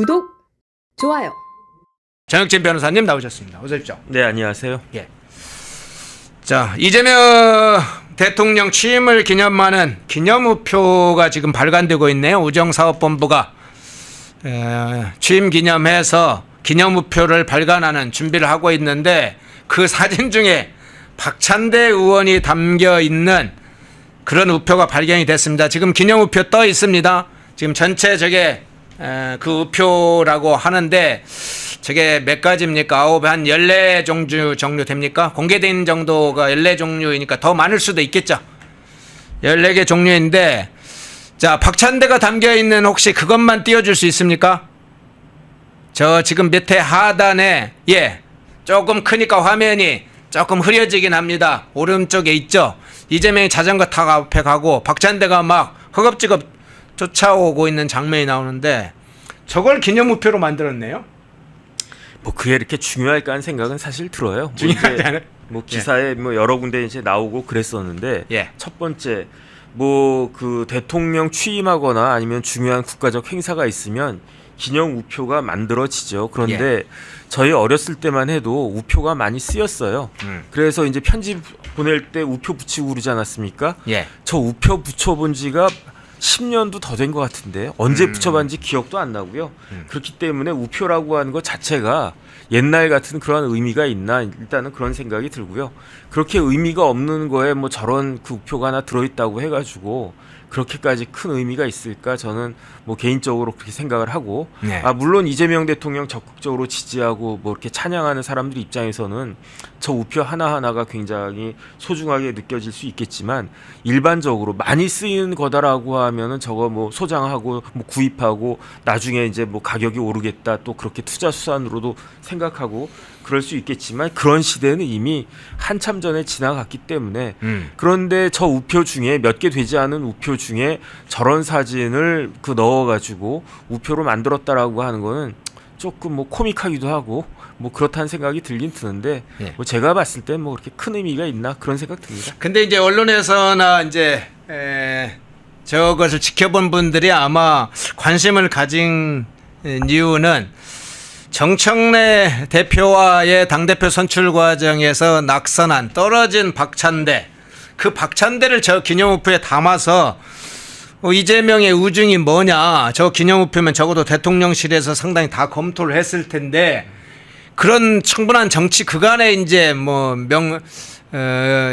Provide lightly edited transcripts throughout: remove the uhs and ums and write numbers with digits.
구독, 좋아요. 정혁진 변호사님 나오셨습니다. 어서 오십시오. 네, 안녕하세요. 예. 자, 이재명 대통령 취임을 기념하는 기념우표가 지금 발간되고 있네요. 우정사업본부가 취임 기념해서 기념우표를 발간하는 준비를 하고 있는데 그 사진 중에 박찬대 의원이 담겨 있는 그런 우표가 발견이 됐습니다. 지금 기념우표 떠 있습니다. 지금 전체 저게 그 우표라고 하는데 저게 몇 가지입니까? 한 14종류 정도 됩니까? 공개된 정도가 14종류이니까 더 많을 수도 있겠죠. 14개 종류인데, 자, 박찬대가 담겨있는 혹시 그것만 띄워줄 수 있습니까? 저 지금 밑에 하단에, 예, 조금 크니까 화면이 조금 흐려지긴 합니다. 오른쪽에 있죠? 이재명이 자전거 타고 앞에 가고 박찬대가 막 허겁지겁 쫓아오고 있는 장면이 나오는데 저걸 기념우표로 만들었네요. 뭐 그게 이렇게 중요할까 하는 생각은 사실 들어요. 중요하지 않아요? 뭐 기사에 뭐 여러 군데 이제 나오고 그랬었는데 예. 첫 번째 뭐 그 대통령 취임하거나 아니면 중요한 국가적 행사가 있으면 기념 우표가 만들어지죠. 그런데 저희 어렸을 때만 해도 우표가 많이 쓰였어요. 그래서 이제 편지 보낼 때 우표 붙이고 그러지 않았습니까? 예. 저 우표 붙여본 지가 10년도 더 된 것 같은데 언제 붙여봤는지 기억도 안 나고요. 그렇기 때문에 우표라고 하는 것 자체가 옛날 같은 그런 의미가 있나 일단은 그런 생각이 들고요. 그렇게 의미가 없는 거에 뭐 저런 그 우표가 하나 들어있다고 해가지고 그렇게까지 큰 의미가 있을까 저는 뭐 개인적으로 그렇게 생각을 하고 네. 물론 이재명 대통령 적극적으로 지지하고 뭐 이렇게 찬양하는 사람들 입장에서는 저 우표 하나하나가 굉장히 소중하게 느껴질 수 있겠지만 일반적으로 많이 쓰이는 거다라고 하면은 저거 뭐 소장하고 뭐 구입하고 나중에 이제 뭐 가격이 오르겠다 또 그렇게 투자 수단으로도 생각하고 그럴 수 있겠지만 그런 시대는 이미 한참 전에 지나갔기 때문에 그런데 저 우표 중에 몇 개 되지 않은 우표 중에 저런 사진을 그 넣어가지고 우표로 만들었다라고 하는 거는 조금 뭐 코믹하기도 하고 뭐 그렇다는 생각이 들긴 드는데 예. 뭐 제가 봤을 때 뭐 그렇게 큰 의미가 있나 그런 생각 듭니다. 근데 이제 언론에서나 이제 저것을 지켜본 분들이 아마 관심을 가진 이유는 정청래 대표와의 당대표 선출 과정에서 낙선한 떨어진 박찬대, 그 박찬대를 저 기념우표에 담아서 이재명의 우중이 뭐냐, 저 기념우표면 적어도 대통령실에서 상당히 다 검토를 했을 텐데 그런 충분한 정치 그간에 이제 뭐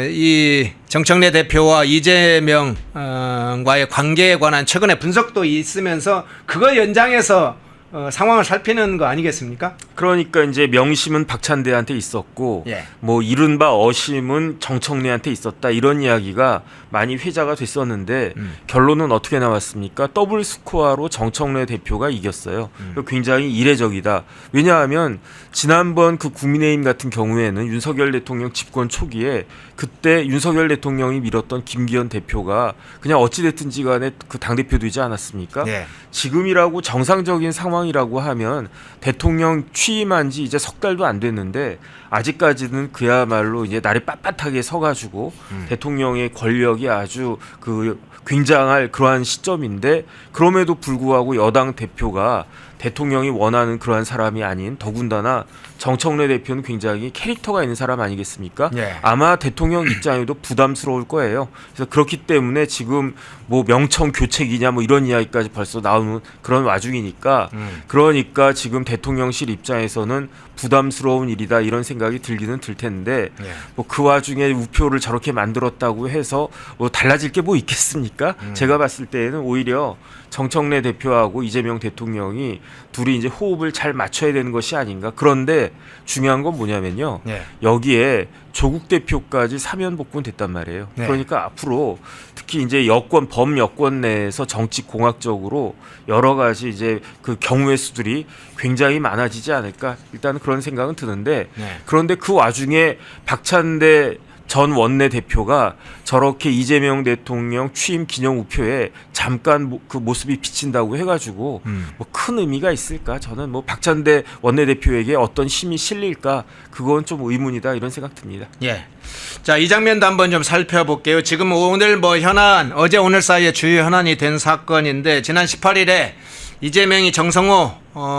이 정청래 대표와 이재명과의 관계에 관한 최근의 분석도 있으면서 그거 연장해서 상황을 살피는 거 아니겠습니까? 그러니까 이제 명심은 박찬대한테 있었고 예. 뭐 이른바 어심은 정청래한테 있었다 이런 이야기가 많이 회자가 됐었는데 결론은 어떻게 나왔습니까? 더블 스코어로 정청래 대표가 이겼어요. 굉장히 이례적이다. 왜냐하면 지난번 그 국민의힘 같은 경우에는 윤석열 대통령 집권 초기에 그때 윤석열 대통령이 밀었던 김기현 대표가 그냥 어찌됐든지 간에 그 당대표 되지 않았습니까? 예. 지금이라고 정상적인 상황이라고 하면 대통령 취임한 지 이제 석 달도 안 됐는데 아직까지는 그야말로 이제 날이 빳빳하게 서가지고 대통령의 권력이 아주 그 굉장할 그러한 시점인데 그럼에도 불구하고 여당 대표가 대통령이 원하는 그러한 사람이 아닌 더군다나 정청래 대표는 굉장히 캐릭터가 있는 사람 아니겠습니까? 예. 아마 대통령 입장에도 부담스러울 거예요. 그래서 그렇기 때문에 지금 뭐 명청 교책이냐 뭐 이런 이야기까지 벌써 나오는 그런 와중이니까 그러니까 지금 대통령실 입장에서는 부담스러운 일이다 이런 생각이 들기는 들 텐데 예. 뭐 그 와중에 우표를 저렇게 만들었다고 해서 뭐 달라질 게 뭐 있겠습니까? 제가 봤을 때에는 오히려 정청래 대표하고 이재명 대통령이 둘이 이제 호흡을 잘 맞춰야 되는 것이 아닌가. 그런데 중요한 건 뭐냐면요. 예. 여기에 조국 대표까지 사면 복권됐단 말이에요. 네. 그러니까 앞으로 특히 이제 여권 범여권 내에서 정치 공학적으로 여러 가지 이제 그 경우의 수들이 굉장히 많아지지 않을까. 일단은 그런 생각은 드는데 네. 그런데 그 와중에 박찬대 전 원내대표가 저렇게 이재명 대통령 취임 기념 우표에 잠깐 그 모습이 비친다고 해가지고 뭐 큰 의미가 있을까? 저는 뭐 박찬대 원내대표에게 어떤 힘이 실릴까? 그건 좀 의문이다 이런 생각 듭니다. 예. 자, 이 장면도 한번 좀 살펴볼게요. 지금 오늘 뭐 현안, 어제 오늘 사이에 주요 현안이 된 사건인데 지난 18일에 이재명이 정성호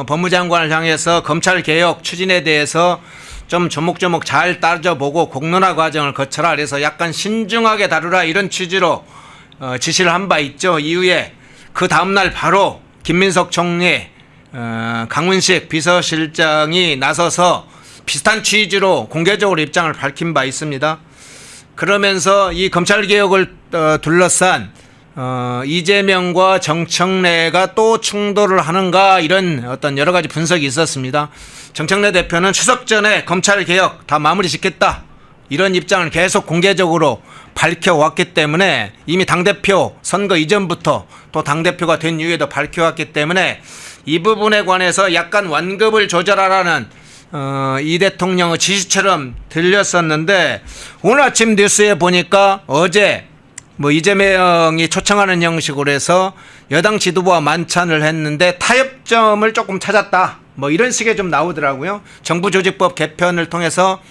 법무장관을 향해서 검찰 개혁 추진에 대해서 좀 조목조목 잘 따져보고 공론화 과정을 거쳐라, 그래서 약간 신중하게 다루라 이런 취지로 지시를 한 바 있죠. 이후에 그 다음날 바로 김민석 총리, 강훈식 비서실장이 나서서 비슷한 취지로 공개적으로 입장을 밝힌 바 있습니다. 그러면서 이 검찰 개혁을 둘러싼 이재명과 정청래가 또 충돌을 하는가, 이런 어떤 여러 가지 분석이 있었습니다. 정청래 대표는 추석 전에 검찰 개혁 다 마무리 짓겠다, 이런 입장을 계속 공개적으로 밝혀왔기 때문에, 이미 당대표 선거 이전부터 또 당대표가 된 이후에도 밝혀왔기 때문에 이 부분에 관해서 약간 완급을 조절하라는 이 대통령의 지시처럼 들렸었는데, 오늘 아침 뉴스에 보니까 어제 이재명이 초청하는 형식으로 해서 여당 지도부와 만찬을 했는데 타협점을 조금 찾았다, 이런 식의 좀 나오더라고요. 정부조직법 개편을 통해서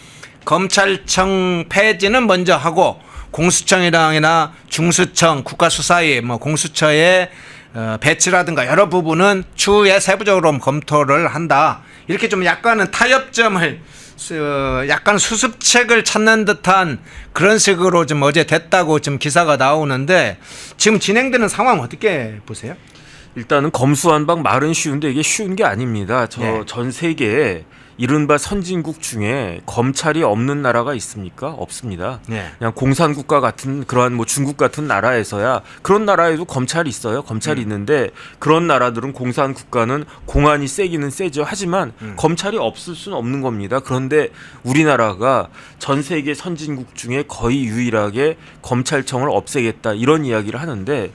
검찰청 폐지는 먼저 하고 공수처장이나 중수청, 국가수사위, 공수처의 배치라든가 여러 부분은 추후에 세부적으로 검토를 한다, 이렇게 좀 약간은 타협점을, 약간 수습책을 찾는 듯한 그런 식으로 좀 어제 됐다고 지금 기사가 나오는데, 지금 진행되는 상황 어떻게 보세요? 일단은 검수완박 말은 쉬운데 이게 쉬운 게 아닙니다. 네. 전 세계에 이른바 선진국 중에 검찰이 없는 나라가 있습니까? 없습니다. 네. 그냥 공산국가 같은 그러한 중국 같은 나라에서야, 그런 나라에도 검찰이 있어요. 검찰이 있는데 그런 나라들은 공산국가는 공안이 세기는 세죠. 하지만 검찰이 없을 수는 없는 겁니다. 그런데 우리나라가 전 세계 선진국 중에 거의 유일하게 검찰청을 없애겠다, 이런 이야기를 하는데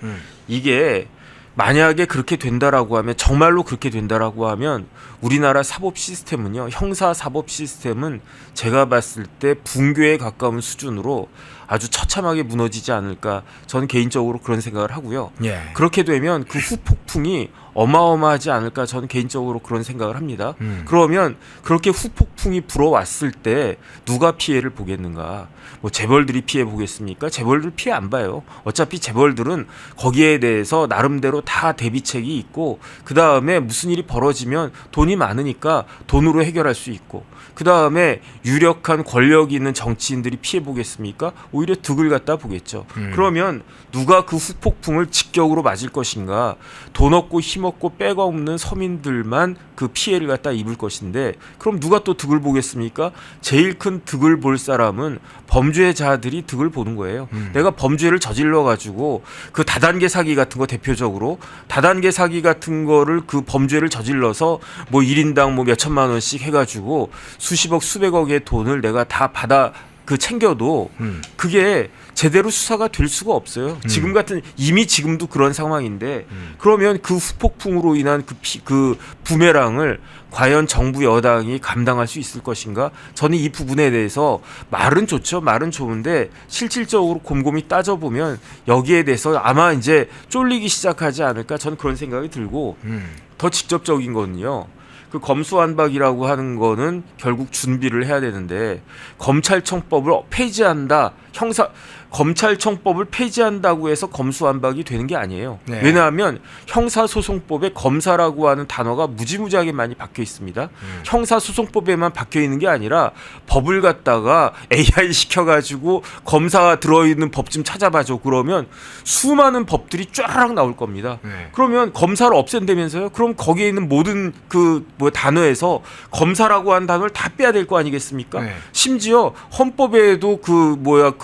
이게 만약에 그렇게 된다라고 하면, 정말로 그렇게 된다라고 하면 우리나라 사법 시스템은요, 형사 사법 시스템은 제가 봤을 때 붕괴에 가까운 수준으로 아주 처참하게 무너지지 않을까, 저는 개인적으로 그런 생각을 하고요. 예. 그렇게 되면 그 후폭풍이 어마어마하지 않을까, 저는 개인적으로 그런 생각을 합니다. 그러면 그렇게 후폭풍이 불어왔을 때 누가 피해를 보겠는가? 재벌들이 피해 보겠습니까? 재벌들 피해 안 봐요. 어차피 재벌들은 거기에 대해서 나름대로 다 대비책이 있고, 그 다음에 무슨 일이 벌어지면 돈이 많으니까 돈으로 해결할 수 있고, 그 다음에 유력한 권력이 있는 정치인들이 피해 보겠습니까? 오히려 득을 갖다 보겠죠. 그러면 누가 그 후폭풍을 직격으로 맞을 것인가? 돈 없고 힘 없고 빼가 없는 서민들만 그 피해를 갖다 입을 것인데, 그럼 누가 또 득을 보겠습니까? 제일 큰 득을 볼 사람은 범죄자들이 득을 보는 거예요. 내가 범죄를 저질러 가지고 그 다단계 사기 같은 거, 대표적으로 다단계 사기 같은 거를, 그 범죄를 저질러서 1인당 몇 천만 원씩 해가지고 수십억 수백억의 돈을 내가 다 받아 챙겨도 그게 제대로 수사가 될 수가 없어요. 지금 같은, 이미 지금도 그런 상황인데, 그러면 그 후폭풍으로 인한 그 부메랑을 과연 정부 여당이 감당할 수 있을 것인가? 저는 이 부분에 대해서, 말은 좋죠. 말은 좋은데 실질적으로 곰곰이 따져보면 여기에 대해서 아마 이제 쫄리기 시작하지 않을까, 저는 그런 생각이 들고, 더 직접적인 거는요, 그 검수완박이라고 하는 거는 결국 준비를 해야 되는데, 검찰청법을 폐지한다, 검찰청법을 폐지한다고 해서 검수완박이 되는 게 아니에요. 네. 왜냐하면 형사소송법에 검사라고 하는 단어가 무지무지하게 많이 박혀 있습니다. 형사소송법에만 박혀 있는 게 아니라 법을 갖다가 AI 시켜가지고 검사가 들어있는 법 좀 찾아봐줘, 그러면 수많은 법들이 쫙 나올 겁니다. 네. 그러면 검사를 없앤다면서요? 그럼 거기에 있는 모든 단어에서 검사라고 하는 단어를 다 빼야 될 거 아니겠습니까? 네. 심지어 헌법에도 그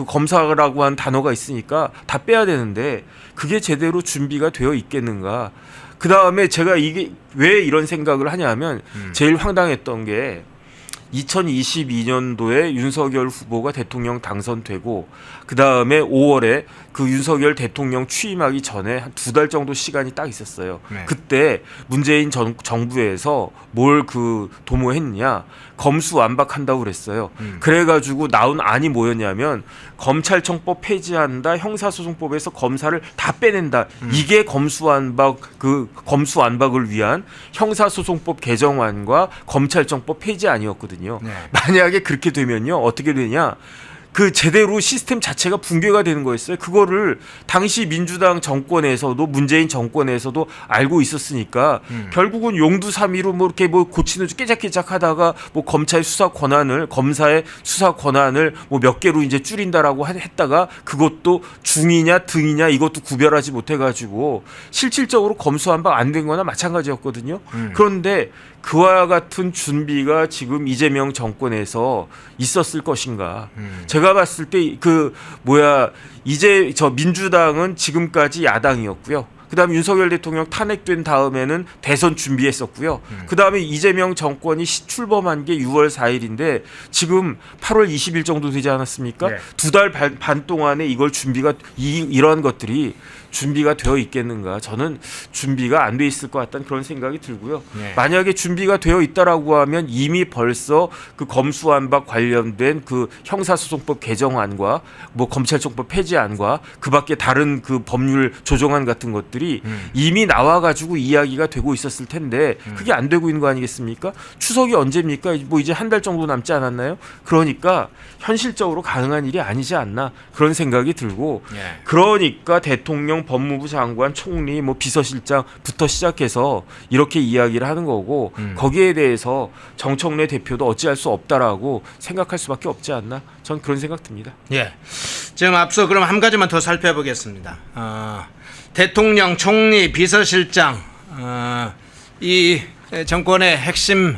검사라고 한 단어가 있으니까 다 빼야 되는데, 그게 제대로 준비가 되어 있겠는가? 그 다음에 제가 이게 왜 이런 생각을 하냐면, 제일 황당했던 게 2022년도에 윤석열 후보가 대통령 당선되고, 그 다음에 5월에 그 윤석열 대통령 취임하기 전에 한 2달 정도 시간이 딱 있었어요. 네. 그때 문재인 정부에서 뭘 도모했냐, 검수완박한다고 그랬어요. 그래가지고 나온 안이 뭐였냐면, 검찰청법 폐지한다, 형사소송법에서 검사를 다 빼낸다. 이게 검수완박을 위한 형사소송법 개정안과 검찰청법 폐지 아니었거든요. 네. 만약에 그렇게 되면요, 어떻게 되냐? 그 제대로 시스템 자체가 붕괴가 되는 거였어요. 그거를 당시 민주당 정권에서도 문재인 정권에서도 알고 있었으니까 결국은 용두사미로 뭐 이렇게 뭐 고치는 깨작깨작 하다가 뭐 검찰 수사 권한을 검사의 수사 권한을 뭐 몇 개로 이제 줄인다라고 했다가 그것도 중이냐 등이냐 이것도 구별하지 못해가지고 실질적으로 검수완박 안 된 거나 마찬가지였거든요. 그런데 그와 같은 준비가 지금 이재명 정권에서 있었을 것인가? 제가 봤을 때 이제 저 민주당은 지금까지 야당이었고요. 그다음에 윤석열 대통령 탄핵된 다음에는 대선 준비했었고요. 그다음에 이재명 정권이 출범한 게 6월 4일인데 지금 8월 20일 정도 되지 않았습니까? 네. 2달 반 동안에 이걸 이러한 것들이 준비가 되어 있겠는가? 저는 준비가 안 돼 있을 것 같다는 그런 생각이 들고요. 네. 만약에 준비가 되어 있다라고 하면 이미 벌써 그 검수완박 관련된 그 형사소송법 개정안과 뭐 검찰청법 폐지안과 그밖에 다른 그 법률 조정안 같은 것들이 이미 나와가지고 이야기가 되고 있었을 텐데 그게 안 되고 있는 거 아니겠습니까? 추석이 언제입니까? 뭐 이제 한 달 정도 남지 않았나요? 그러니까 현실적으로 가능한 일이 아니지 않나 그런 생각이 들고 예. 그러니까 대통령, 법무부 장관, 총리, 뭐 비서실장부터 시작해서 이렇게 이야기를 하는 거고 거기에 대해서 정청래 대표도 어찌할 수 없다라고 생각할 수밖에 없지 않나 전 그런 생각 듭니다. 예. 지금 앞서 그럼 한 가지만 더 살펴보겠습니다. 대통령, 총리, 비서실장 이 정권의 핵심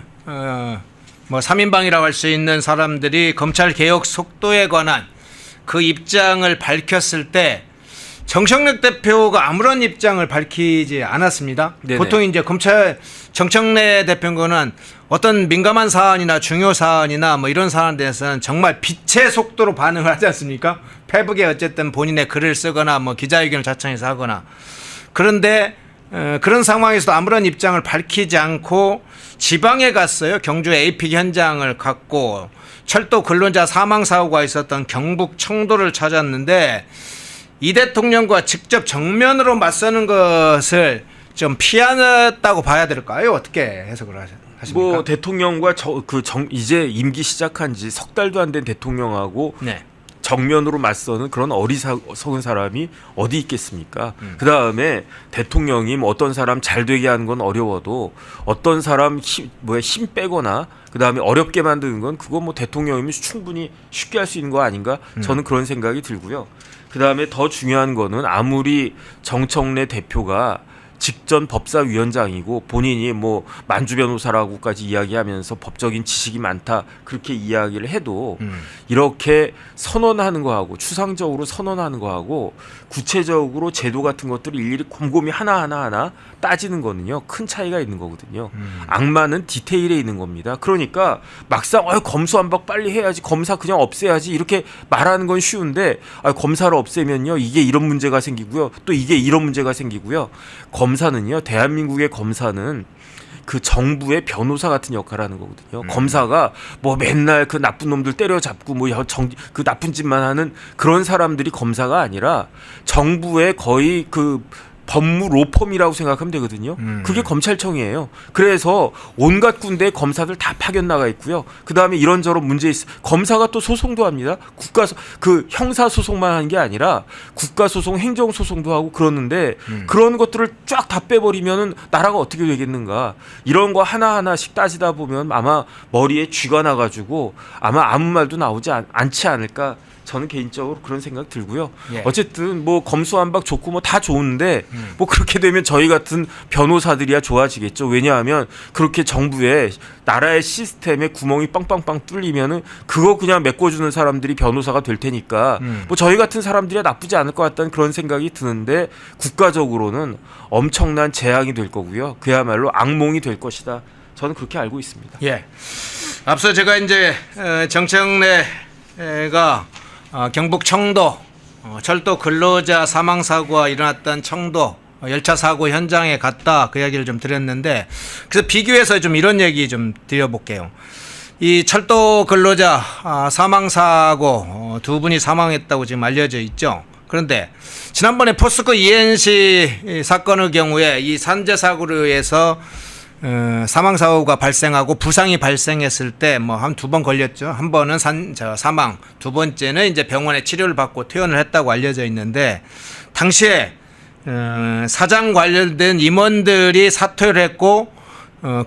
뭐 3인방이라고 할 수 있는 사람들이 검찰 개혁 속도에 관한 그 입장을 밝혔을 때 정청래 대표가 아무런 입장을 밝히지 않았습니다. 네네. 보통 이제 검찰 정청래 대표는 어떤 민감한 사안이나 중요 사안이나 뭐 이런 사안에 대해서는 정말 빛의 속도로 반응을 하지 않습니까? 페북에 어쨌든 본인의 글을 쓰거나 뭐 기자회견을 자청해서 하거나. 그런데 그런 상황에서도 아무런 입장을 밝히지 않고 지방에 갔어요. 경주 에이픽 현장을 갔고 철도 근로자 사망 사고가 있었던 경북 청도를 찾았는데 이 대통령과 직접 정면으로 맞서는 것을 좀 피하였다고 봐야 될까요? 어떻게 해석을 하십니까? 뭐 대통령과 이제 임기 시작한 지 석 달도 안 된 대통령하고 네. 정면으로 맞서는 그런 어리석은 사람이 어디 있겠습니까? 그 다음에 대통령이 뭐 어떤 사람 잘 되게 하는 건 어려워도 어떤 사람 힘 빼거나 그 다음에 어렵게 만드는 건 그거 뭐 대통령이면 충분히 쉽게 할 수 있는 거 아닌가? 저는 그런 생각이 들고요. 그 다음에 더 중요한 거는 아무리 정청래 대표가 직전 법사위원장이고 본인이 뭐 만주 변호사라고까지 이야기하면서 법적인 지식이 많다 그렇게 이야기를 해도 이렇게 선언하는 거하고 추상적으로 선언하는 거하고 구체적으로 제도 같은 것들을 일일이 곰곰이 하나하나 따지는 거는요 큰 차이가 있는 거거든요. 악마는 디테일에 있는 겁니다. 그러니까 막상 검수완박 빨리 해야지 검사 그냥 없애야지 이렇게 말하는 건 쉬운데 검사를 없애면요 이게 이런 문제가 생기고요 또 이게 이런 문제가 생기고요. 검사는요 대한민국의 검사는 그 정부의 변호사 같은 역할을 하는 거거든요. 검사가 뭐 맨날 그 나쁜 놈들 때려잡고 뭐 그 나쁜 짓만 하는 그런 사람들이 검사가 아니라 정부의 거의 그 법무 로펌이라고 생각하면 되거든요. 그게 검찰청이에요. 그래서 온갖 군데 검사들 다 파견 나가 있고요. 그 다음에 이런저런 문제 검사가 또 소송도 합니다. 그 형사 소송만 하는 게 아니라 국가 소송, 행정 소송도 하고 그러는데 그런 것들을 쫙 다 빼버리면은 나라가 어떻게 되겠는가? 이런 거 하나 하나씩 따지다 보면 아마 머리에 쥐가 나가지고 아마 아무 말도 나오지 않지 않을까? 저는 개인적으로 그런 생각 들고요. 예. 어쨌든 뭐 검수완박 좋고 뭐 다 좋은데 뭐 그렇게 되면 저희 같은 변호사들이야 좋아지겠죠. 왜냐하면 그렇게 정부의 나라의 시스템에 구멍이 빵빵빵 뚫리면은 그거 그냥 메꿔주는 사람들이 변호사가 될 테니까 뭐 저희 같은 사람들이야 나쁘지 않을 것 같다는 그런 생각이 드는데 국가적으로는 엄청난 재앙이 될 거고요. 그야말로 악몽이 될 것이다. 저는 그렇게 알고 있습니다. 예. 앞서 제가 이제 정청래가 경북 청도 철도 근로자 사망 사고가 일어났던 청도 열차 사고 현장에 갔다 그 이야기를 좀 드렸는데 그래서 비교해서 좀 이런 얘기 좀 드려볼게요. 이 철도 근로자 사망 사고 두 분이 사망했다고 지금 알려져 있죠. 그런데 지난번에 포스코 ENC 사건의 경우에 이 산재 사고로 해서 사망 사고가 발생하고 부상이 발생했을 때 뭐 한 두 번 걸렸죠. 한 번은 사망, 두 번째는 이제 병원에 치료를 받고 퇴원을 했다고 알려져 있는데 당시에 사장 관련된 임원들이 사퇴를 했고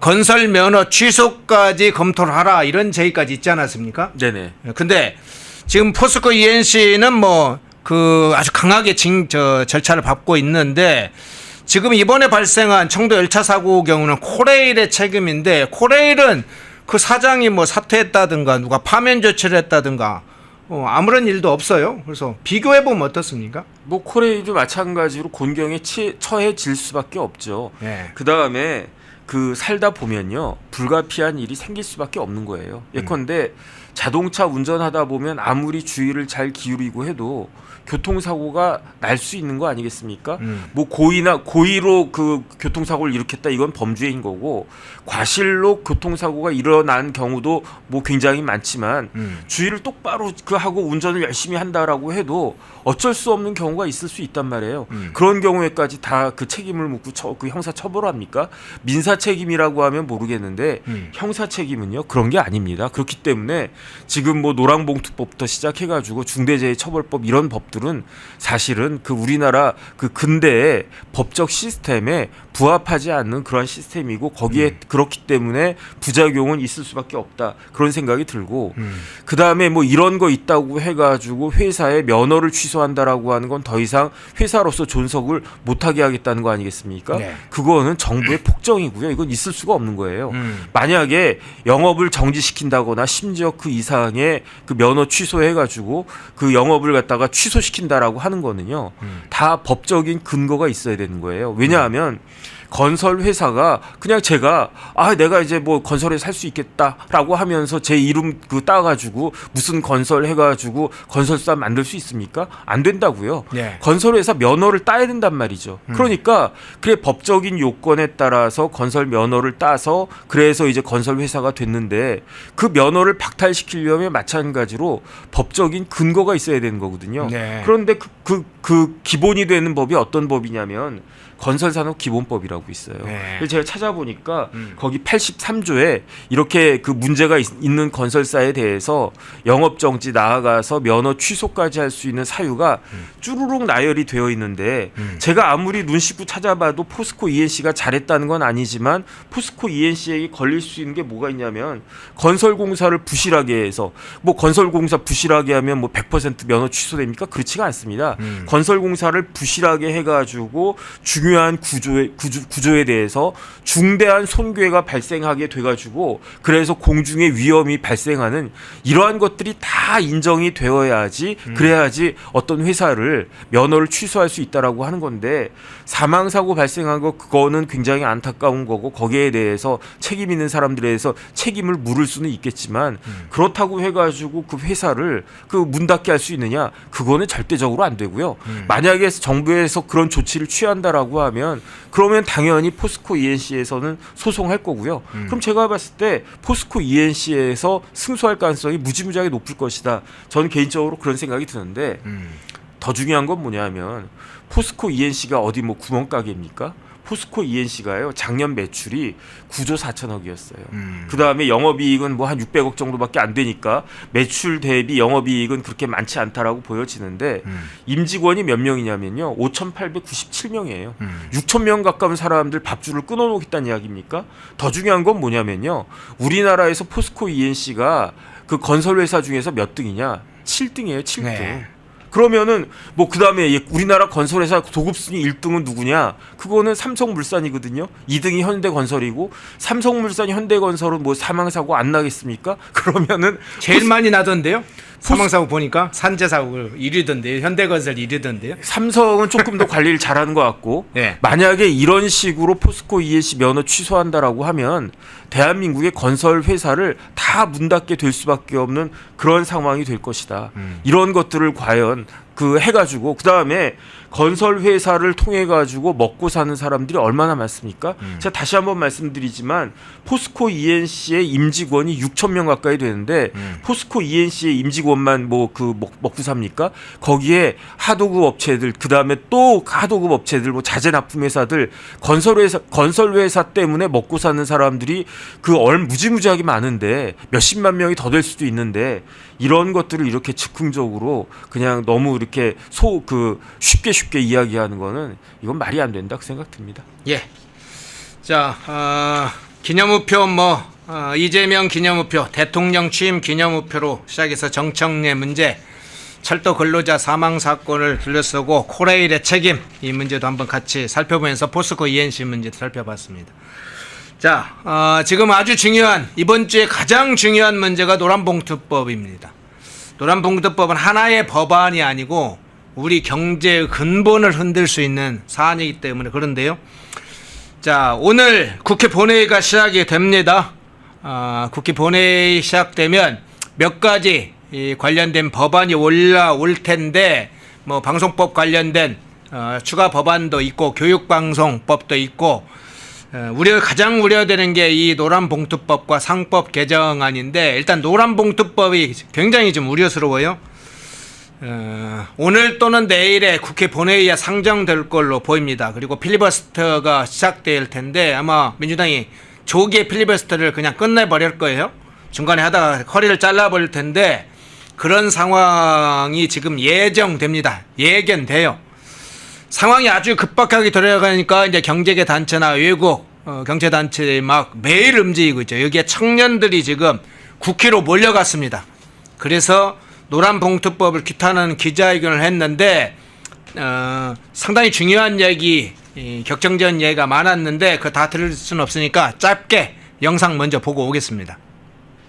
건설 면허 취소까지 검토를 하라 이런 제의까지 있지 않았습니까? 네네. 근데 지금 포스코 ENC는 뭐 그 아주 강하게 절차를 밟고 있는데 지금 이번에 발생한 청도 열차 사고 경우는 코레일의 책임인데 코레일은 그 사장이 뭐 사퇴했다든가 누가 파면 조치를 했다든가 아무런 일도 없어요. 그래서 비교해 보면 어떻습니까? 뭐 코레일도 마찬가지로 곤경에 처해질 수밖에 없죠. 네. 그 다음에 그 살다 보면요 불가피한 일이 생길 수밖에 없는 거예요. 예컨대 자동차 운전하다 보면 아무리 주의를 잘 기울이고 해도 교통사고가 날 수 있는 거 아니겠습니까? 뭐 고의로 그 교통사고를 일으켰다 이건 범죄인 거고 과실로 교통사고가 일어난 경우도 뭐 굉장히 많지만 주의를 똑바로 그 하고 운전을 열심히 한다라고 해도 어쩔 수 없는 경우가 있을 수 있단 말이에요. 그런 경우에까지 다 그 책임을 묻고 그 형사 처벌합니까? 민사 책임이라고 하면 모르겠는데 형사 책임은요 그런 게 아닙니다. 그렇기 때문에 지금 뭐 노랑봉투법부터 시작해가지고 중대재해처벌법 이런 법들은 사실은 그 우리나라 그 근대의 법적 시스템에 부합하지 않는 그런 시스템이고 거기에 그렇기 때문에 부작용은 있을 수밖에 없다 그런 생각이 들고 그 다음에 뭐 이런 거 있다고 해가지고 회사의 면허를 취소한다라고 하는 건 더 이상 회사로서 존속을 못하게 하겠다는 거 아니겠습니까? 네. 그거는 정부의 폭정이고요. 이건 있을 수가 없는 거예요. 만약에 영업을 정지시킨다거나 심지어 그 이상의 그 면허 취소해가지고 그 영업을 갖다가 취소시킨다라고 하는 거는요 다 법적인 근거가 있어야 되는 거예요. 왜냐하면 건설 회사가 그냥 제가 내가 이제 뭐 건설에 살 수 있겠다라고 하면서 제 이름 그 따가지고 무슨 건설 해가지고 건설사 만들 수 있습니까? 안 된다고요. 네. 건설 회사 면허를 따야 된단 말이죠. 그러니까 그래 법적인 요건에 따라서 건설 면허를 따서 그래서 이제 건설 회사가 됐는데 그 면허를 박탈시키려면 마찬가지로 법적인 근거가 있어야 되는 거거든요. 네. 그런데 그 기본이 되는 법이 어떤 법이냐면 건설산업기본법이라고 있어요. 네. 그래서 제가 찾아보니까 거기 83조에 이렇게 그 문제가 있는 건설사에 대해서 영업정지 나아가서 면허 취소까지 할 수 있는 사유가 쭈루룩 나열이 되어 있는데 제가 아무리 눈 씻고 찾아봐도 포스코 ENC가 잘했다는 건 아니지만 포스코 ENC에게 걸릴 수 있는 게 뭐가 있냐면 건설공사를 부실하게 해서 뭐 건설공사 부실하게 하면 뭐 100% 면허 취소됩니까? 그렇지가 않습니다. 건설공사를 부실하게 해가지고 중요한 구조에 대해서 중대한 손괴가 발생하게 돼가지고 그래서 공중에 위험이 발생하는 이러한 것들이 다 인정이 되어야지 그래야지 어떤 회사를 면허를 취소할 수 있다라고 하는 건데 사망사고 발생한 거 그거는 굉장히 안타까운 거고 거기에 대해서 책임 있는 사람들에 대해서 책임을 물을 수는 있겠지만 그렇다고 해가지고 그 회사를 그 문 닫게 할 수 있느냐 그거는 절대적으로 안 되고요. 만약에 정부에서 그런 조치를 취한다라고 하면 그러면 당연히 포스코 ENC에서는 소송할 거고요. 그럼 제가 봤을 때 포스코 ENC에서 승소할 가능성이 무지무지하게 높을 것이다. 저는 개인적으로 그런 생각이 드는데 더 중요한 건 뭐냐면 포스코 ENC가 어디 뭐 구멍가게입니까? 포스코 ENC가요 작년 매출이 9조 4천억이었어요. 그 다음에 영업이익은 뭐 한 600억 정도밖에 안 되니까 매출 대비 영업이익은 그렇게 많지 않다라고 보여지는데 임직원이 몇 명이냐면요 5,897명이에요. 6,000명 가까운 사람들 밥줄을 끊어놓겠다는 이야기입니까? 더 중요한 건 뭐냐면요 우리나라에서 포스코 ENC가 그 건설회사 중에서 몇 등이냐? 7등이에요. 7등. 네. 그러면은 뭐 그다음에 우리나라 건설회사 도급순위 1등은 누구냐? 그거는 삼성물산이거든요. 2등이 현대건설이고 삼성물산 현대건설은 뭐 사망사고 안 나겠습니까? 그러면은 제일 많이 나던데요? 사망사고 보니까 산재사고 1위던데요. 현대건설 1위던데요. 삼성은 조금 더 관리를 잘하는 것 같고 네. 만약에 이런 식으로 포스코 ENC 면허 취소한다라고 하면 대한민국의 건설 회사를 다 문 닫게 될 수밖에 없는 그런 상황이 될 것이다. 이런 것들을 과연 그 해가지고 그 다음에 건설 회사를 통해 가지고 먹고 사는 사람들이 얼마나 많습니까? 제가 다시 한번 말씀드리지만 포스코 ENC의 임직원이 6천 명 가까이 되는데 포스코 ENC의 임직원만 먹고 삽니까? 거기에 하도급 업체들, 그다음에 또 하도급 업체들, 뭐 자재 납품 회사들, 건설 회사 때문에 먹고 사는 사람들이 무지무지하게 많은데 몇십만 명이 더 될 수도 있는데 이런 것들을 이렇게 즉흥적으로 그냥 너무 이렇게 쉽게 이야기하는 거는 이건 말이 안 된다 그 생각 듭니다. 예. 자, 기념우표 이재명 기념우표, 대통령 취임 기념우표로 시작해서 정청래 문제, 철도 근로자 사망 사건을 둘러싸고 코레일의 책임, 이 문제도 한번 같이 살펴보면서 포스코 ENC 문제도 살펴봤습니다. 자, 지금 아주 중요한, 이번 주에 가장 중요한 문제가 노란봉투법입니다. 노란봉투법은 하나의 법안이 아니고 우리 경제의 근본을 흔들 수 있는 사안이기 때문에 그런데요. 자, 오늘 국회 본회의가 시작이 됩니다. 국회 본회의 시작되면 몇 가지 관련된 법안이 올라올 텐데, 뭐 방송법 관련된 추가 법안도 있고 교육방송법도 있고, 가장 우려되는 게 이 노란봉투법과 상법 개정안인데, 일단 노란봉투법이 굉장히 좀 우려스러워요. 오늘 또는 내일에 국회 본회의에 상정될 걸로 보입니다. 그리고 필리버스터가 시작될 텐데 아마 민주당이 조기에 필리버스터를 그냥 끝내버릴 거예요. 중간에 하다가 허리를 잘라버릴 텐데 그런 상황이 지금 예견돼요. 상황이 아주 급박하게 돌아가니까 이제 경제계 단체나 외국 경제단체들이 막 매일 움직이고 있죠. 여기에 청년들이 지금 국회로 몰려갔습니다. 그래서 노란봉투법을 규탄하는 기자회견을 했는데 상당히 중요한 격정적인 얘기가 많았는데 그거 다 들을 수는 없으니까 짧게 영상 먼저 보고 오겠습니다.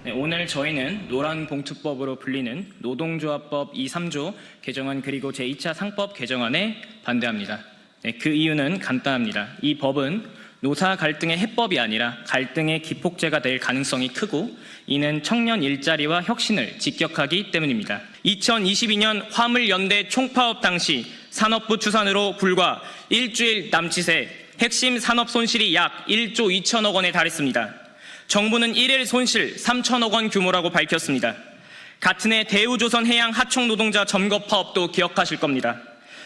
네, 오늘 저희는 노란봉투법으로 불리는 노동조합법 2, 3조 개정안 그리고 제2차 상법 개정안에 반대합니다. 네, 그 이유는 간단합니다. 이 법은 노사 갈등의 해법이 아니라 갈등의 기폭제가 될 가능성이 크고 이는 청년 일자리와 혁신을 직격하기 때문입니다. 2022년 화물연대 총파업 당시 산업부 추산으로 불과 일주일 남짓에 핵심 산업 손실이 약 1조 2천억 원에 달했습니다. 정부는 1일 손실 3천억 원 규모라고 밝혔습니다. 같은 해 대우조선 해양 하청 노동자 점거 파업도 기억하실 겁니다.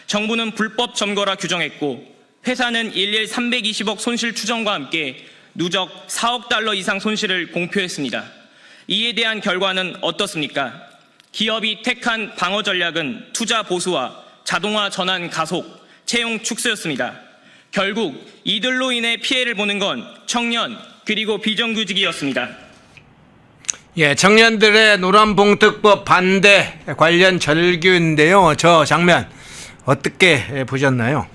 정부는 불법 점거라 규정했고 회사는 일일 320억 손실 추정과 함께 누적 4억 달러 이상 손실을 공표했습니다. 이에 대한 결과는 어떻습니까? 기업이 택한 방어 전략은 투자 보수와 자동화 전환 가속, 채용 축소였습니다. 결국 이들로 인해 피해를 보는 건 청년 그리고 비정규직이었습니다. 예, 청년들의 노란봉투법 반대 관련 절규인데요. 저 장면 어떻게 보셨나요?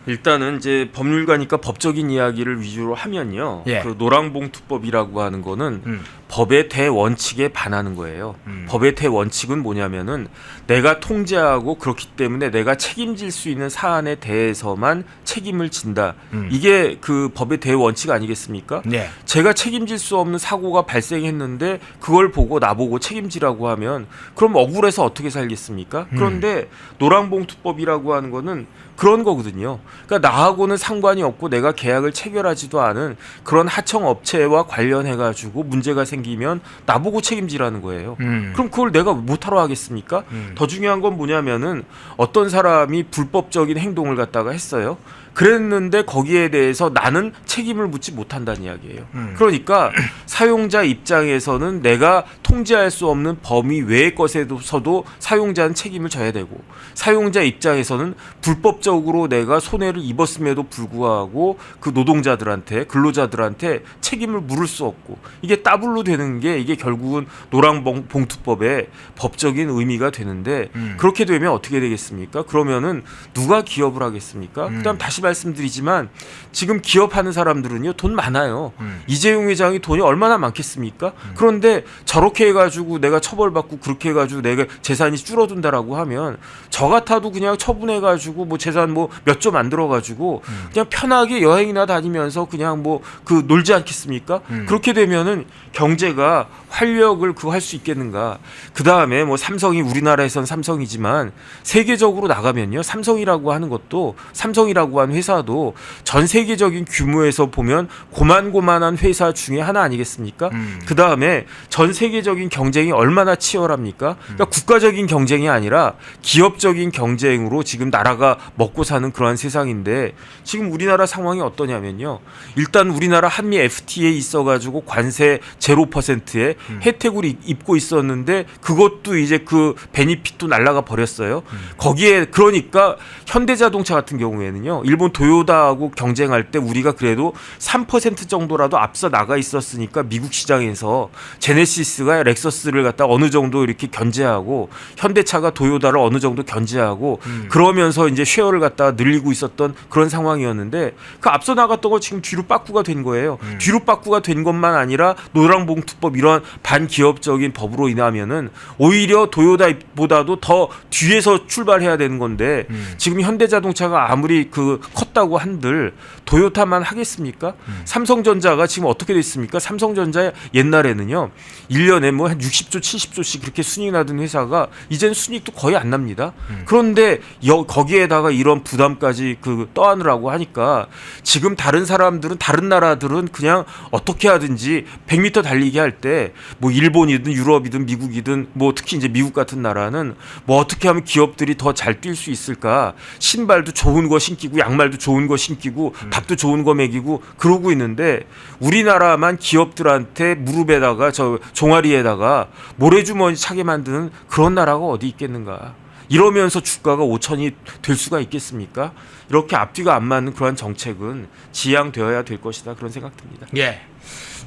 일단은 이제 법률가니까 법적인 이야기를 위주로 하면요. 예. 그 노란봉투법이라고 하는 거는 법의 대원칙에 반하는 거예요. 법의 대원칙은 뭐냐면은 내가 통제하고 그렇기 때문에 내가 책임질 수 있는 사안에 대해서만 책임을 진다. 이게 그 법의 대원칙 아니겠습니까? 네. 제가 책임질 수 없는 사고가 발생했는데 그걸 보고 나보고 책임지라고 하면 그럼 억울해서 어떻게 살겠습니까? 그런데 노란봉투법이라고 하는 거는 그런 거거든요. 그러니까 나하고는 상관이 없고 내가 계약을 체결하지도 않은 그런 하청 업체와 관련해 가지고 문제가 생기면 나보고 책임지라는 거예요. 그럼 그걸 내가 못하러 하겠습니까? 더 중요한 건 뭐냐면은 어떤 사람이 불법적인 행동을 갖다가 했어요. 그랬는데 거기에 대해서 나는 책임을 묻지 못한다는 이야기예요. 그러니까 사용자 입장에서는 내가 통제할 수 없는 범위 외의 것에서도 사용자는 책임을 져야 되고 사용자 입장에서는 불법적으로 내가 손해를 입었음에도 불구하고 그 노동자들한테 근로자들한테 책임을 물을 수 없고 이게 따블로 되는 게 이게 결국은 노란봉투법의 법적인 의미가 되는데 그렇게 되면 어떻게 되겠습니까? 그러면은 누가 기업을 하겠습니까? 그다음 다시 말씀드리지만 지금 기업하는 사람들은요 돈 많아요. 이재용 회장이 돈이 얼마나 얼마나 많겠습니까? 그런데 저렇게 해가지고 내가 처벌받고 그렇게 해가지고 내가 재산이 줄어든다라고 하면 저 같아도 그냥 처분해가지고 뭐 재산 뭐 몇 조 만들어가지고 그냥 편하게 여행이나 다니면서 그냥 뭐 그 놀지 않겠습니까? 그렇게 되면은 경제가 활력을 그 할 수 있겠는가? 그 다음에 뭐 삼성이 우리나라에선 삼성이지만 세계적으로 나가면요, 삼성이라고 하는 것도 삼성이라고 하는 회사도 전 세계적인 규모에서 보면 고만고만한 회사 중에 하나 아니겠습니까? 그 다음에 전 세계적인 경쟁이 얼마나 치열합니까? 그러니까 국가적인 경쟁이 아니라 기업적인 경쟁으로 지금 나라가 먹고 사는 그러한 세상인데 지금 우리나라 상황이 어떠냐면요. 일단 우리나라 한미 FTA에 있어가지고 관세 0%에 혜택을 입고 있었는데 그것도 이제 그 베니핏도 날라가 버렸어요. 거기에 그러니까 현대자동차 같은 경우에는요. 일본 도요타하고 경쟁할 때 우리가 그래도 3% 정도라도 앞서 나가 있었으니까 미국 시장에서 제네시스가 렉서스를 갖다 어느 정도 이렇게 견제하고 현대차가 도요타를 어느 정도 견제하고 그러면서 이제 쉐어를 갖다가 늘리고 있었던 그런 상황이었는데 그 앞서 나갔던 거 지금 뒤로 빠꾸가 된 거예요. 뒤로 빠꾸가 된 것만 아니라 노란봉투법 이런 반기업적인 법으로 인하면은 오히려 도요타보다도 더 뒤에서 출발해야 되는 건데 지금 현대자동차가 아무리 그 컸다고 한들 도요타만 하겠습니까? 삼성전자가 지금 어떻게 됐습니까? 삼성전자 옛날에는요 1년에 뭐 한 60조 70조씩 그렇게 순이익 나던 회사가 이제는 순이익도 거의 안 납니다. 그런데 거기에다가 이런 부담까지 그 떠안으라고 하니까 지금 다른 사람들은 다른 나라들은 그냥 어떻게 하든지 100m 달리기 할 때 뭐 일본이든 유럽이든 미국이든 뭐 특히 이제 미국 같은 나라는 뭐 어떻게 하면 기업들이 더 잘 뛸 수 있을까? 신발도 좋은 거 신기고 양말도 좋은 거 신기고 밥도 좋은 거 먹이고 그러고 있는데 우리나라만 기업들한테 무릎에다가 저 종아리에다가 모래주머니 차게 만드는 그런 나라가 어디 있겠는가? 이러면서 주가가 5천이 될 수가 있겠습니까? 이렇게 앞뒤가 안 맞는 그러한 정책은 지양되어야 될 것이다 그런 생각듭니다. 예.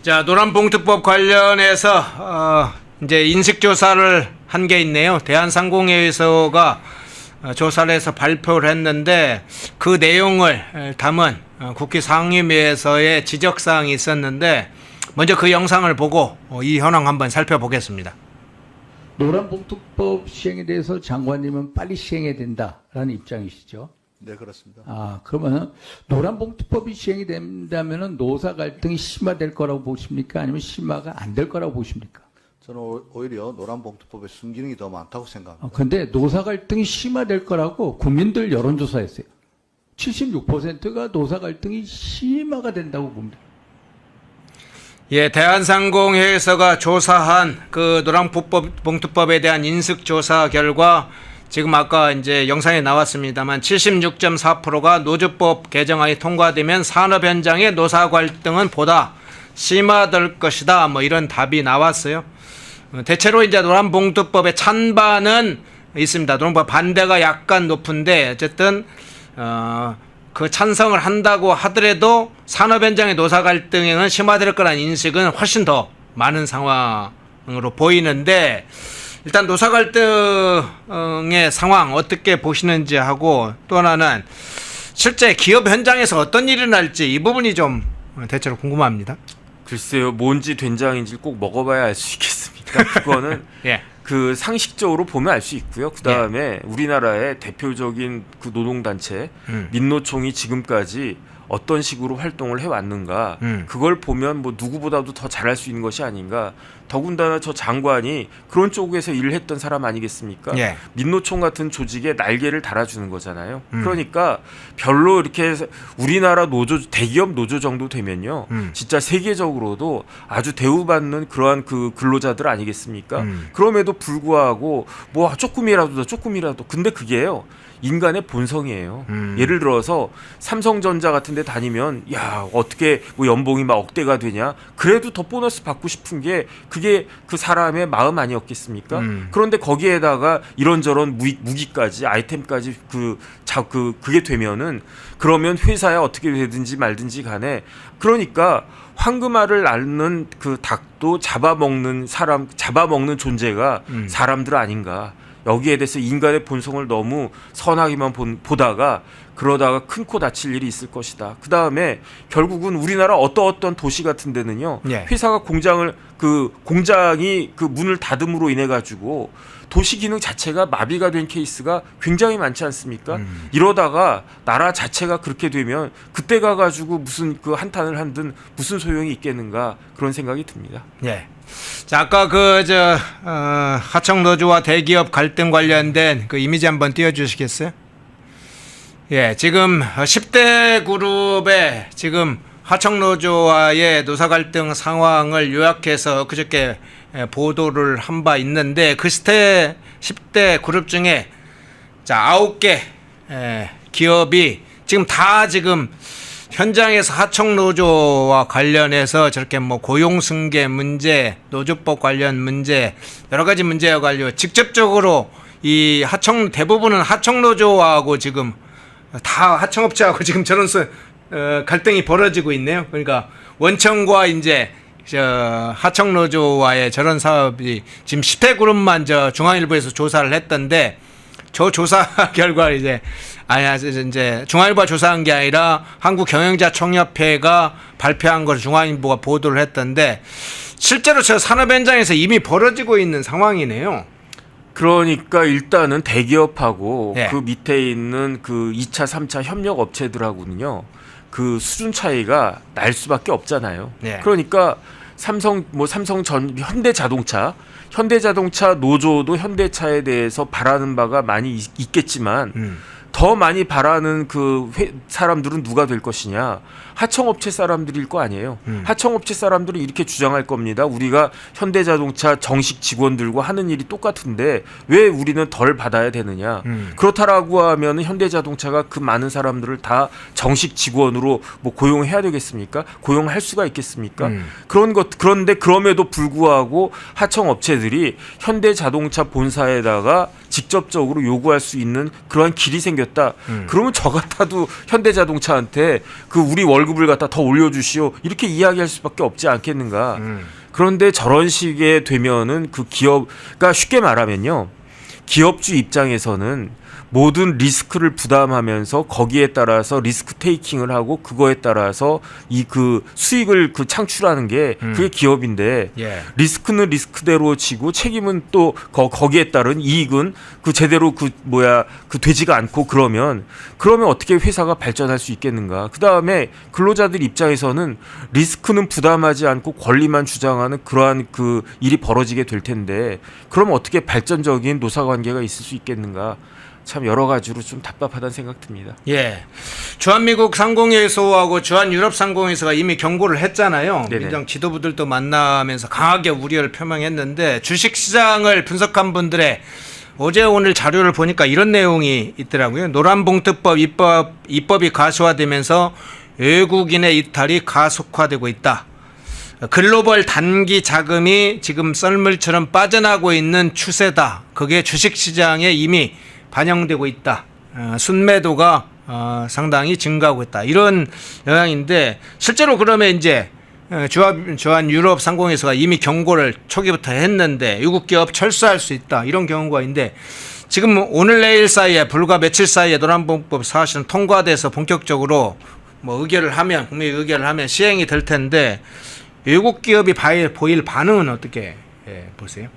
자, 노란봉투법 관련해서 이제 인식 조사를 한 게 있네요. 대한상공회의소가 조사를 해서 발표를 했는데 그 내용을 담은 국회 상임위에서의 지적사항이 있었는데 먼저 그 영상을 보고 이 현황 한번 살펴보겠습니다. 노란봉투법 시행에 대해서 장관님은 빨리 시행해야 된다라는 입장이시죠? 네, 그렇습니다. 그러면 노란봉투법이 시행이 된다면 노사 갈등이 심화될 거라고 보십니까? 아니면 심화가 안 될 거라고 보십니까? 저는 오히려 노란봉투법의 순기능이 더 많다고 생각합니다. 그런데 노사 갈등이 심화될 거라고 국민들 여론조사했어요. 76%가 노사 갈등이 심화가 된다고 봅니다. 예, 대한상공회의소가 조사한 그 노란봉투법에 대한 인식 조사 결과 지금 아까 이제 영상에 나왔습니다만 76.4%가 노조법 개정안이 통과되면 산업 현장의 노사 갈등은 보다 심화될 것이다. 뭐 이런 답이 나왔어요. 대체로 이제 노란봉투법의 찬반은 있습니다. 노란봉투법 반대가 약간 높은데 어쨌든 그 찬성을 한다고 하더라도 산업 현장의 노사 갈등은 심화될 거라는 인식은 훨씬 더 많은 상황으로 보이는데 일단 노사 갈등의 상황 어떻게 보시는지 하고 또 하나는 실제 기업 현장에서 어떤 일이 날지 이 부분이 좀 대체로 궁금합니다. 글쎄요, 뭔지 된장인지 꼭 먹어봐야 알 수 있겠습니다. 그거는 예. 그 상식적으로 보면 알 수 있고요. 그 다음에 우리나라의 대표적인 그 노동단체 민노총이 지금까지 어떤 식으로 활동을 해왔는가 그걸 보면 뭐 누구보다도 더 잘할 수 있는 것이 아닌가. 더군다나 저 장관이 그런 쪽에서 일을 했던 사람 아니겠습니까? 예. 민노총 같은 조직에 날개를 달아주는 거잖아요. 그러니까 별로 이렇게 우리나라 노조 대기업 노조 정도 되면요, 진짜 세계적으로도 아주 대우받는 그러한 그 근로자들 아니겠습니까? 그럼에도 불구하고 뭐 조금이라도 근데 그게요. 인간의 본성이에요. 예를 들어서 삼성전자 같은 데 다니면 야 어떻게 뭐 연봉이 막 억대가 되냐. 그래도 더 보너스 받고 싶은 게 그게 그 사람의 마음 아니었겠습니까? 그런데 거기에다가 이런저런 무기까지 아이템까지 그게 되면은 그러면 회사에 어떻게 되든지 말든지 간에 그러니까 황금알을 앓는 그 닭도 잡아먹는 존재가 사람들 아닌가. 여기에 대해서 인간의 본성을 너무 선하게만 보다가 그러다가 큰 코 다칠 일이 있을 것이다. 그 다음에 결국은 우리나라 어떤 도시 같은 데는요, 예. 회사가 공장이 그 문을 닫음으로 인해 가지고 도시 기능 자체가 마비가 된 케이스가 굉장히 많지 않습니까? 이러다가 나라 자체가 그렇게 되면 그때 가가지고 무슨 그 한탄을 한든 무슨 소용이 있겠는가 그런 생각이 듭니다. 예. 자, 아까 하청 노조와 대기업 갈등 관련된 그 이미지 한번 띄워주시겠어요? 예, 지금 10대 그룹의 지금 하청 노조와의 노사 갈등 상황을 요약해서 그저께 보도를 한 바 있는데 그 10대 그룹 중에 자 9개 기업이 지금 다 지금 현장에서 하청 노조와 관련해서 저렇게 뭐 고용 승계 문제, 노조법 관련 문제 여러 가지 문제와 관련 직접적으로 이 대부분은 하청 노조하고 지금 다 하청업체하고 지금 저런 갈등이 벌어지고 있네요. 그러니까 원청과 이제 하청 노조와의 저런 사업이 지금 10대 그룹만 중앙일보에서 조사를 했던데 저 조사 결과 이제 중앙일보가 조사한 게 아니라 한국경영자총협회가 발표한 걸 중앙일보가 보도를 했던데 실제로 저 산업 현장에서 이미 벌어지고 있는 상황이네요. 그러니까 일단은 대기업하고 예. 그 밑에 있는 그 2차, 3차 협력 업체들하고는요, 그 수준 차이가 날 수밖에 없잖아요. 예. 그러니까 현대자동차 노조도 현대차에 대해서 바라는 바가 많이 있겠지만 더 많이 바라는 사람들은 누가 될 것이냐? 하청업체 사람들일 거 아니에요. 하청업체 사람들은 이렇게 주장할 겁니다. 우리가 현대자동차 정식 직원들과 하는 일이 똑같은데 왜 우리는 덜 받아야 되느냐? 그렇다라고 하면 현대자동차가 그 많은 사람들을 다 정식 직원으로 뭐 고용해야 되겠습니까? 고용할 수가 있겠습니까? 그런데 그럼에도 불구하고 하청업체들이 현대자동차 본사에다가 직접적으로 요구할 수 있는 그러한 길이 생겼다. 그러면 저 같아도 현대자동차한테 우리 월급을 갖다 더 올려주시오 이렇게 이야기할 수밖에 없지 않겠는가. 그런데 저런 식의 되면은 그러니까 쉽게 말하면요, 기업주 입장에서는 모든 리스크를 부담하면서 거기에 따라서 리스크 테이킹을 하고 그거에 따라서 수익을 창출하는 게 그게 기업인데, 예. 리스크는 리스크대로 지고 책임은 또 거기에 따른 이익은 제대로 되지가 않고 그러면 어떻게 회사가 발전할 수 있겠는가. 그 다음에 근로자들 입장에서는 리스크는 부담하지 않고 권리만 주장하는 그러한 일이 벌어지게 될 텐데 그러면 어떻게 발전적인 노사관계가 있을 수 있겠는가. 참 여러 가지로 좀 답답하다는 생각 듭니다. 예, 주한미국 상공회의소하고 주한유럽상공회의소가 이미 경고를 했잖아요. 네네. 민정 지도부들도 만나면서 강하게 우려를 표명했는데 주식시장을 분석한 분들의 어제 오늘 자료를 보니까 이런 내용이 있더라고요. 노란봉투법 입법이 가시화되면서 외국인의 이탈이 가속화되고 있다. 글로벌 단기 자금이 지금 썰물처럼 빠져나고 있는 추세다. 그게 주식시장에 이미 반영되고 있다. 순매도가 상당히 증가하고 있다. 이런 영향인데 실제로 그러면 이제 주한 유럽 상공회의소가 이미 경고를 초기부터 했는데 외국 기업 철수할 수 있다. 이런 경우가 있는데 지금 오늘 내일 사이에 불과 며칠 사이에 노란봉법 사실은 통과돼서 본격적으로 국민 의결을 하면 시행이 될 텐데 외국 기업이 보일 반응은 어떻게 보세요?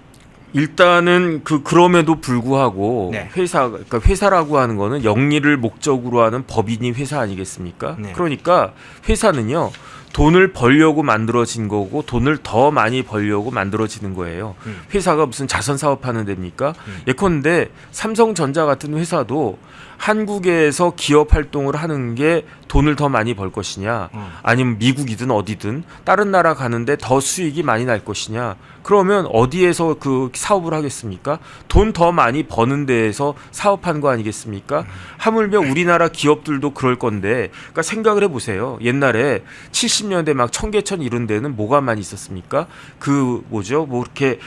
일단은 그럼에도 불구하고 네. 그러니까 회사라고 하는 거는 영리를 목적으로 하는 법인이 회사 아니겠습니까? 네. 그러니까 회사는요, 돈을 벌려고 만들어진 거고 돈을 더 많이 벌려고 만들어지는 거예요. 회사가 무슨 자선 사업하는 데입니까? 예컨대 삼성전자 같은 회사도 한국에서 기업 활동을 하는 게 돈을 더 많이 벌 것이냐, 아니면 미국이든 어디든 다른 나라 가는데 더 수익이 많이 날 것이냐. 그러면 어디에서 사업을 하겠습니까? 돈 더 많이 버는 데에서 사업한 거 아니겠습니까? 하물며 우리나라 기업들도 그럴 건데, 그러니까 생각을 해보세요. 옛날에 70년대 막 청계천 이런 데는 뭐가 많이 있었습니까? 이렇게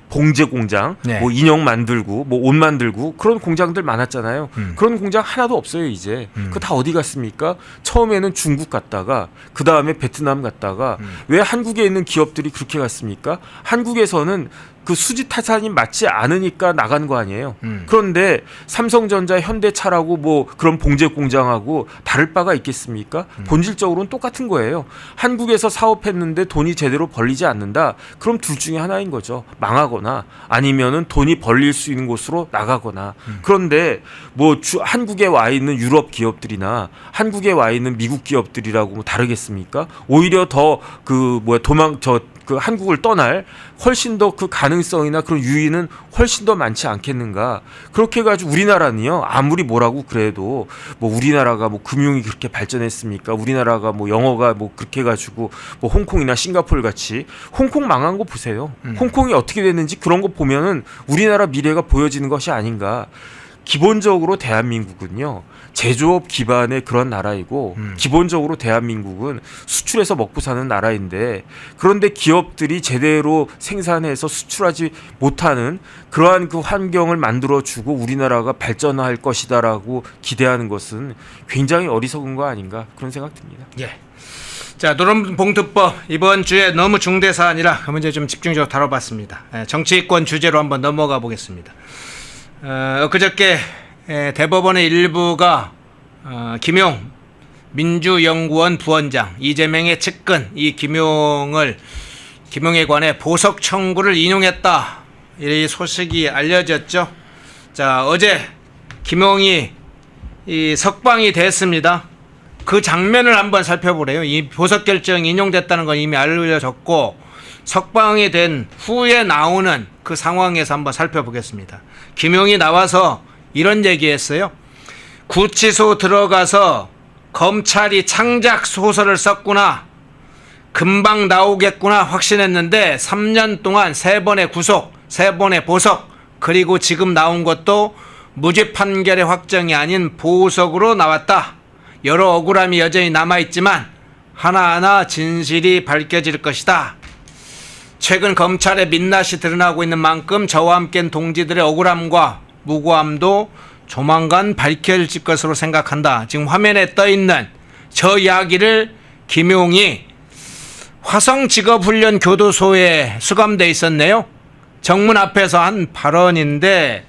봉제 공장, 네. 인형 만들고 옷 만들고 그런 공장들 많았잖아요. 그런 공장 하나도 없어요 이제. 그거 다 어디 갔습니까? 처음에는 중국 갔다가 그 다음에 베트남 갔다가 왜 한국에 있는 기업들이 그렇게 갔습니까? 한국에서는 그 수지 타산이 맞지 않으니까 나간 거 아니에요. 그런데 삼성전자, 현대차라고 뭐 그런 봉제 공장하고 다를 바가 있겠습니까? 본질적으로는 똑같은 거예요. 한국에서 사업했는데 돈이 제대로 벌리지 않는다. 그럼 둘 중에 하나인 거죠. 망하거나 아니면은 돈이 벌릴 수 있는 곳으로 나가거나. 그런데 뭐 한국에 와 있는 유럽 기업들이나 한국에 와 있는 미국 기업들이라고 뭐 다르겠습니까? 오히려 더 그 한국을 떠날 훨씬 더 그 가능성이나 그런 유인은 훨씬 더 많지 않겠는가. 그렇게 해가지고 우리나라는요, 아무리 뭐라고 그래도 뭐 우리나라가 뭐 금융이 그렇게 발전했습니까? 우리나라가 뭐 영어가 뭐 그렇게 해가지고 뭐 홍콩이나 싱가포르 같이 홍콩 망한 거 보세요. 홍콩이 어떻게 됐는지 그런 거 보면은 우리나라 미래가 보여지는 것이 아닌가. 기본적으로 대한민국은요, 제조업 기반의 그런 나라이고 기본적으로 대한민국은 수출해서 먹고 사는 나라인데, 그런데 기업들이 제대로 생산해서 수출하지 못하는 그러한 그 환경을 만들어주고 우리나라가 발전할 것이다라고 기대하는 것은 굉장히 어리석은 거 아닌가, 그런 생각 듭니다. 예. 자, 노란봉투법 이번 주에 너무 중대 사안이라 그 문제 좀 집중적으로 다뤄봤습니다. 정치권 주제로 한번 넘어가 보겠습니다. 그저께 대법원의 일부가 김용 민주연구원 부원장, 이재명의 측근 이 김용에 관해 보석 청구를 인용했다, 이 소식이 알려졌죠. 자, 어제 김용이 이 석방이 됐습니다. 그 장면을 한번 살펴보래요. 이 보석 결정이 인용됐다는 건 이미 알려졌고, 석방이 된 후에 나오는 그 상황에서 한번 살펴보겠습니다. 김용이 나와서 이런 얘기했어요. 구치소 들어가서 검찰이 창작 소설을 썼구나, 금방 나오겠구나 확신했는데 3년 동안 3번의 구속, 3번의 보석, 그리고 지금 나온 것도 무죄 판결의 확정이 아닌 보석으로 나왔다. 여러 억울함이 여전히 남아있지만 하나하나 진실이 밝혀질 것이다. 최근 검찰의 민낯이 드러나고 있는 만큼 저와 함께한 동지들의 억울함과 무고함도 조만간 밝혀질 것으로 생각한다. 지금 화면에 떠있는 저 이야기를 김용이 화성직업훈련교도소에 수감돼 있었네요. 정문 앞에서 한 발언인데,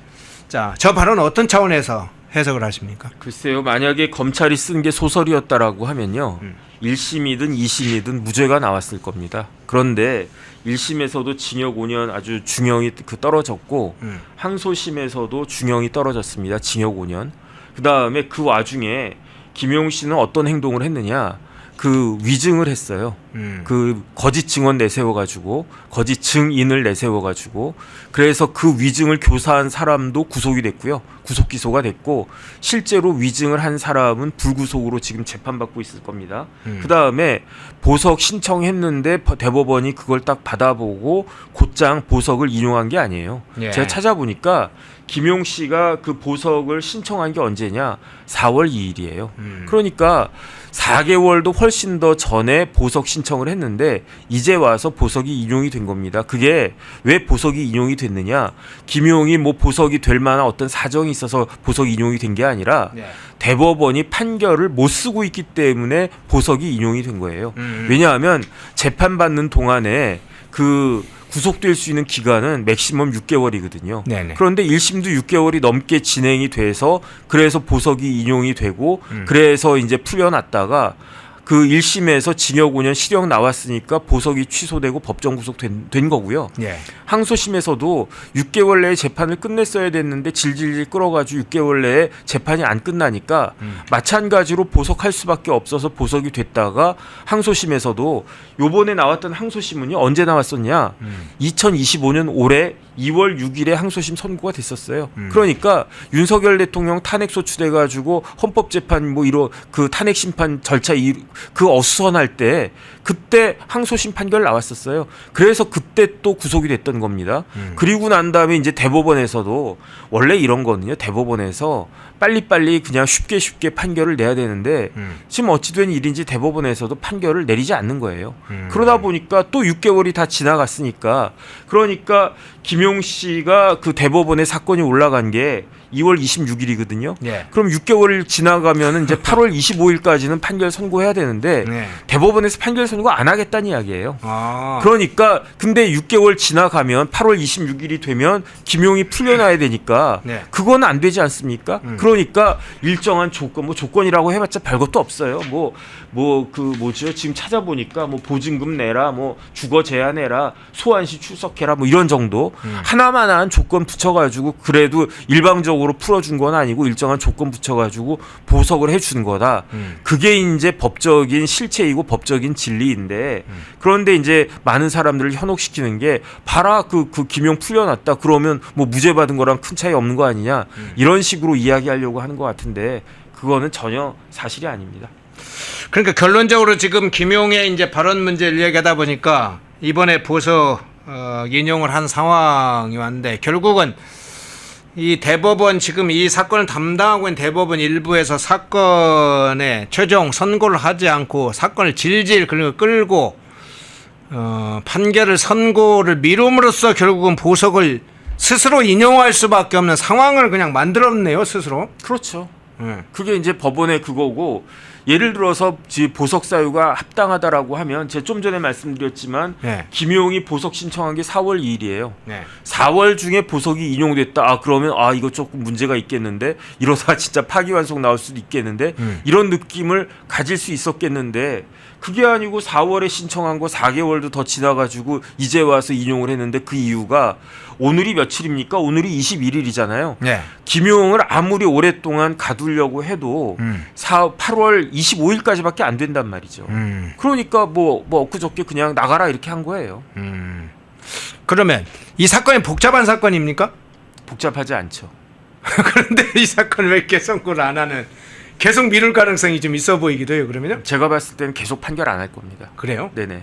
자, 저 발언은 어떤 차원에서 해석을 하십니까? 글쎄요, 만약에 검찰이 쓴 게 소설이었다라고 하면요, 1심이든 2심이든 무죄가 나왔을 겁니다. 그런데 1심에서도 징역 5년 아주 중형이 떨어졌고, 항소심에서도 중형이 떨어졌습니다. 징역 5년. 그 다음에 그 와중에 김용 씨는 어떤 행동을 했느냐, 그 위증을 했어요. 그 거짓 증언 내세워가지고, 거짓 증인을 내세워가지고, 그래서 그 위증을 교사한 사람도 구속이 됐고요. 구속 기소가 됐고, 실제로 위증을 한 사람은 불구속으로 지금 재판받고 있을 겁니다. 그 다음에 보석 신청했는데 대법원이 그걸 딱 받아보고 곧장 보석을 인용한 게 아니에요. 예. 제가 찾아보니까 김용 씨가 그 보석을 신청한 게 언제냐? 4월 2일이에요. 그러니까 4개월도 훨씬 더 전에 보석 신청을 했는데 이제 와서 보석이 인용이 된 겁니다. 그게 왜 보석이 인용이 됐느냐? 김용이 뭐 보석이 될 만한 어떤 사정이 있어서 보석이 인용이 된 게 아니라 대법원이 판결을 못 쓰고 있기 때문에 보석이 인용이 된 거예요. 왜냐하면 재판받는 동안에 그 구속될 수 있는 기간은 맥시멈 6개월이거든요. 네네. 그런데 1심도 6개월이 넘게 진행이 돼서 그래서 보석이 인용이 되고 그래서 이제 풀려났다가 그 1심에서 징역 5년 실형 나왔으니까 보석이 취소되고 법정 구속된 거고요. 예. 항소심에서도 6개월 내에 재판을 끝냈어야 됐는데 질질질 끌어가지고 6개월 내에 재판이 안 끝나니까 마찬가지로 보석할 수밖에 없어서 보석이 됐다가 항소심에서도 요번에 나왔던 항소심은요, 언제 나왔었냐? 2025년 올해 2월 6일에 항소심 선고가 됐었어요. 그러니까 윤석열 대통령 탄핵 소추돼가지고 헌법재판 뭐 이런 그 탄핵 심판 절차 그 어수선할 때 그때 항소심 판결 나왔었어요. 그래서 그때 또 구속이 됐던 겁니다. 그리고 난 다음에 이제 대법원에서도 원래 이런 거는요, 대법원에서 빨리빨리 그냥 쉽게 판결을 내야 되는데 지금 어찌된 일인지 대법원에서도 판결을 내리지 않는 거예요. 그러다 보니까 또 6개월이 다 지나갔으니까, 그러니까 김용 씨가 그 대법원에 사건이 올라간 게 2월 26일이거든요. 예. 그럼 6개월 지나가면 이제 8월 25일까지는 판결 선고해야 되는데 네. 대법원에서 판결 선고 안 하겠다는 이야기예요. 아. 그러니까 근데 6개월 지나가면 8월 26일이 되면 김용이 풀려나야 되니까 네. 그건 안 되지 않습니까? 그러니까 일정한 조건 뭐 조건이라고 해봤자 별것도 없어요. 지금 찾아보니까 뭐 보증금 내라, 뭐 주거 제한해라, 소환시 출석해라, 뭐 이런 정도 하나만한 조건 붙여가지고 그래도 일방적으로 풀어준 건 아니고 일정한 조건 붙여가지고 보석을 해주는 거다. 그게 이제 법적인 실체이고 법적인 진리인데 그런데 이제 많은 사람들을 현혹시키는 게 봐라 그 김용 풀려났다 그러면 뭐 무죄 받은 거랑 큰 차이 없는 거 아니냐 이런 식으로 이야기하려고 하는 것 같은데 그거는 전혀 사실이 아닙니다. 그러니까 결론적으로 지금 김용의 이제 발언 문제를 얘기하다 보니까 이번에 보석 인용을 한 상황이 왔는데 결국은 이 대법원 지금 이 사건을 담당하고 있는 대법원 일부에서 사건에 최종 선고를 하지 않고 사건을 질질 끌고 판결을 선고를 미룸으로써 결국은 보석을 스스로 인용할 수밖에 없는 상황을 그냥 만들었네요 스스로. 그렇죠. 그게 이제 법원의 그거고 예를 들어서 보석 사유가 합당하다라고 하면 제가 좀 전에 말씀드렸지만 네. 김용이 보석 신청한 게 4월 2일이에요. 네. 4월 중에 보석이 인용됐다. 그러면 이거 조금 문제가 있겠는데 이러다가 진짜 파기환송 나올 수도 있겠는데 이런 느낌을 가질 수 있었겠는데 그게 아니고 4월에 신청한 거 4개월도 더 지나가지고 이제 와서 인용을 했는데 그 이유가 오늘이 며칠입니까? 오늘이 21일이잖아요. 네. 김용을 아무리 오랫동안 가두려고 해도 8월 25일까지밖에 안 된단 말이죠. 그러니까 뭐 엊그저께 그냥 나가라 이렇게 한 거예요. 그러면 이 사건이 복잡한 사건입니까? 복잡하지 않죠. 그런데 이 사건을 왜 이렇게 선고를 안 하는 계속 미룰 가능성이 좀 있어 보이기도 해요. 그러면요? 제가 봤을 때는 계속 판결 안 할 겁니다. 그래요? 네네.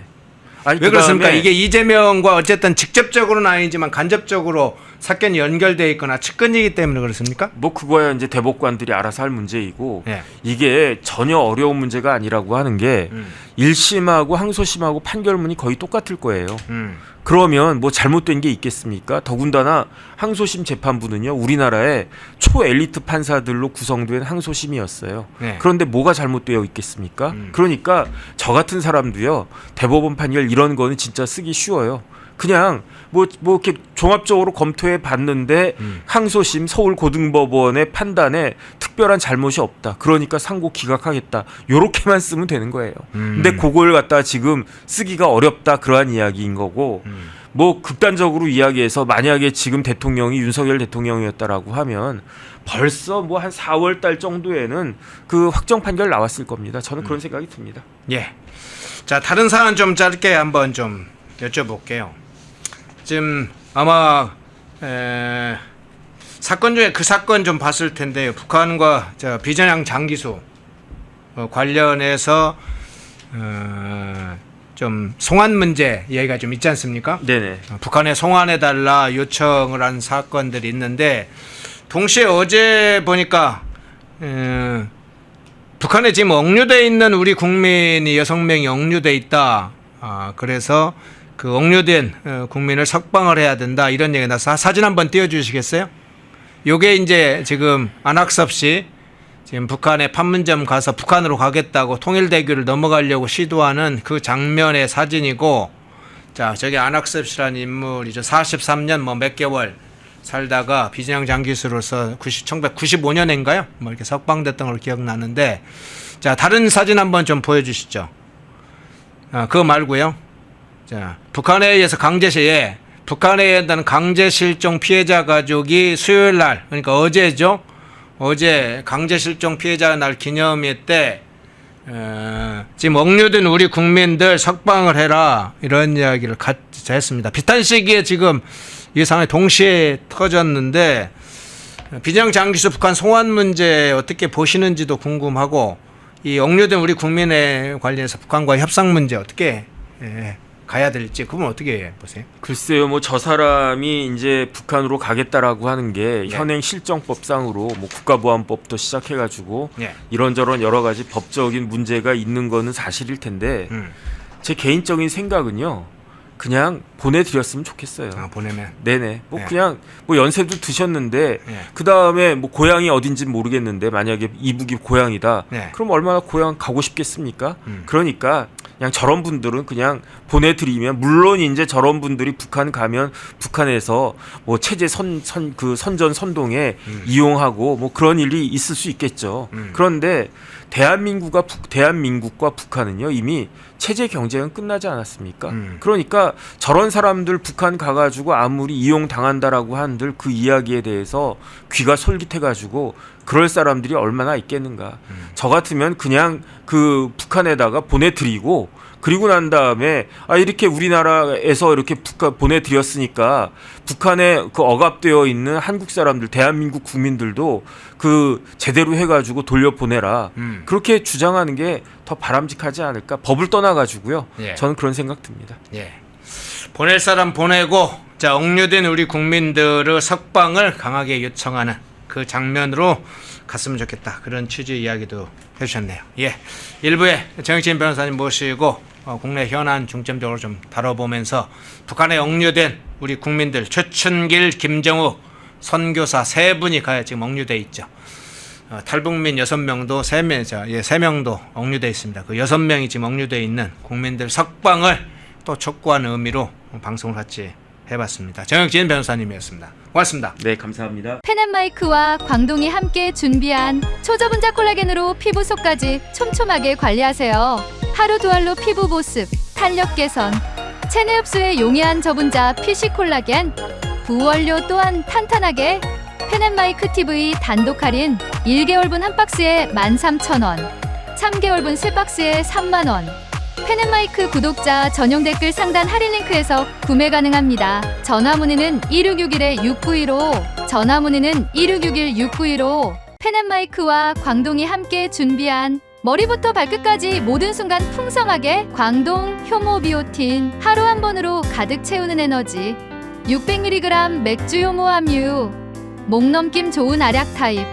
아니, 왜 그렇습니까? 그다음에 이게 이재명과 어쨌든 직접적으로는 아니지만 간접적으로 사건이 연결돼 있거나 측근이기 때문에 그렇습니까? 뭐 그거야 이제 대법관들이 알아서 할 문제이고 예. 이게 전혀 어려운 문제가 아니라고 하는 게 1심하고 항소심하고 판결문이 거의 똑같을 거예요. 그러면 뭐 잘못된 게 있겠습니까? 더군다나 항소심 재판부는요 우리나라의 초엘리트 판사들로 구성된 항소심이었어요. 네. 그런데 뭐가 잘못되어 있겠습니까? 그러니까 저 같은 사람도요 대법원 판결 이런 거는 진짜 쓰기 쉬워요. 그냥 뭐 이렇게 종합적으로 검토해 봤는데 항소심 서울고등법원의 판단에 특별한 잘못이 없다. 그러니까 상고 기각하겠다. 요렇게만 쓰면 되는 거예요. 근데 그걸 갖다 지금 쓰기가 어렵다 그러한 이야기인 거고 뭐 극단적으로 이야기해서 만약에 지금 대통령이 윤석열 대통령이었다라고 하면 벌써 뭐 한 4월 달 정도에는 그 확정 판결 나왔을 겁니다. 저는 그런 생각이 듭니다. 예. 자, 다른 사안 좀 짧게 한번 좀 여쭤볼게요. 지금 아마 사건 중에 그 사건 좀 봤을 텐데요. 북한과 비전향 장기수 관련해서 좀 송환 문제 얘기가 좀 있지 않습니까? 네네. 북한에 송환해달라 요청을 한 사건들이 있는데 동시에 어제 보니까 북한에 지금 억류돼 있는 우리 국민이 6명이 억류돼 있다. 그래서 그 억류된 국민을 석방을 해야 된다 이런 얘기가 나서 사진 한번 띄워주시겠어요? 요게 이제 지금 안학섭 씨 지금 북한에 판문점 가서 북한으로 가겠다고 통일대교를 넘어가려고 시도하는 그 장면의 사진이고, 자 저기 안학섭 씨라는 인물이죠. 43년 뭐 몇 개월 살다가 비전향 장기수로서 1995년인가요? 뭐 이렇게 석방됐던 걸로 기억나는데, 자 다른 사진 한번 좀 보여주시죠. 그거 말고요. 자 북한에 의해서 북한에 의한 강제실종 피해자 가족이 수요일 날, 그러니까 어제죠. 어제 강제실종 피해자 날 기념회 때 지금 억류된 우리 국민들 석방을 해라 이런 이야기를 같이 했습니다. 비슷한 시기에 지금 이 상황이 동시에 터졌는데 비전향 장기수 북한 송환 문제 어떻게 보시는지도 궁금하고, 이 억류된 우리 국민에 관련해서 북한과 협상 문제 어떻게 가야 될지 그건 어떻게 보세요? 글쎄요, 뭐 저 사람이 이제 북한으로 가겠다라고 하는 게 네. 현행 실정법상으로 뭐 국가보안법도 시작해가지고 네. 이런저런 여러 가지 법적인 문제가 있는 거는 사실일 텐데 제 개인적인 생각은요, 그냥 보내드렸으면 좋겠어요. 보내면. 네네. 뭐 네. 그냥 뭐 연세도 드셨는데 네. 그 다음에 뭐 고향이 어딘지 모르겠는데 만약에 이북이 고향이다. 네. 그럼 얼마나 고향 가고 싶겠습니까? 음. 그러니까 그냥 저런 분들은 그냥 보내드리면 물론 이제 저런 분들이 북한 가면 북한에서 뭐 체제 그 선전 선동에 이용하고 뭐 그런 일이 있을 수 있겠죠. 그런데 대한민국과 북한은요 이미 체제 경쟁은 끝나지 않았습니까? 그러니까 저런 사람들 북한 가가지고 아무리 이용 당한다라고 한들 그 이야기에 대해서 귀가 솔깃해가지고 그럴 사람들이 얼마나 있겠는가? 저 같으면 그냥 그 북한에다가 보내드리고 그리고 난 다음에 이렇게 우리나라에서 이렇게 북한 보내드렸으니까 북한에 그 억압되어 있는 한국 사람들 대한민국 국민들도 그 제대로 해가지고 돌려보내라 그렇게 주장하는 게 더 바람직하지 않을까 법을 떠나가지고요. 예. 저는 그런 생각 듭니다. 예. 보낼 사람 보내고 자 억류된 우리 국민들의 석방을 강하게 요청하는 그 장면으로 갔으면 좋겠다. 그런 취지의 이야기도 해주셨네요. 예, 일부에 정익진 변호사님 모시고 국내 현안 중점적으로 좀 다뤄보면서 북한에 억류된 우리 국민들 최춘길, 김정욱 선교사 세 분이 지금 억류돼 있죠. 탈북민 6명도 3명도 억류돼 있습니다. 그 6명이 지금 억류돼 있는 국민들 석방을 또 촉구하는 의미로 방송을 같이 해봤습니다. 정익진 변호사님이었습니다. 고맙습니다. 네, 감사합니다. 펜앤마이크와 광동이 함께 준비한 초저분자 콜라겐으로 피부 속까지 촘촘하게 관리하세요. 하루 두 알로 피부 보습, 탄력 개선, 체내 흡수에 용이한 저분자 PC 콜라겐, 부원료 또한 탄탄하게 펜앤마이크 TV 단독 할인 1개월분 한 박스에 13,000원, 3개월분 3박스에 30,000원. 펜앤마이크 구독자 전용 댓글 상단 할인 링크에서 구매 가능합니다. 전화 문의는 1661-6915, 전화 문의는 1661-6915. 펜앤마이크와 광동이 함께 준비한 머리부터 발끝까지 모든 순간 풍성하게 광동 효모 비오틴 하루 한 번으로 가득 채우는 에너지 600mg 맥주 효모 함유 목 넘김 좋은 알약 타입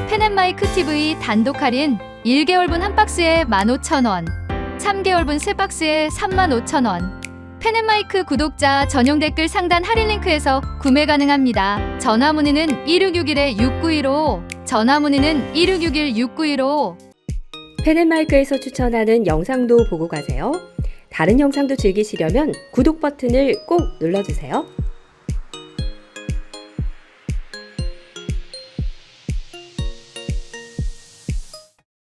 펜앤마이크 TV 단독 할인 1개월분 한 박스에 15,000원 3개월분 3박스에 35,000원. 펜앤마이크 구독자 전용 댓글 상단 할인 링크에서 구매 가능합니다. 전화 문의는 1661-6915, 전화 문의는 1661-6915. 펜앤마이크에서 추천하는 영상도 보고 가세요. 다른 영상도 즐기시려면 구독 버튼을 꼭 눌러주세요.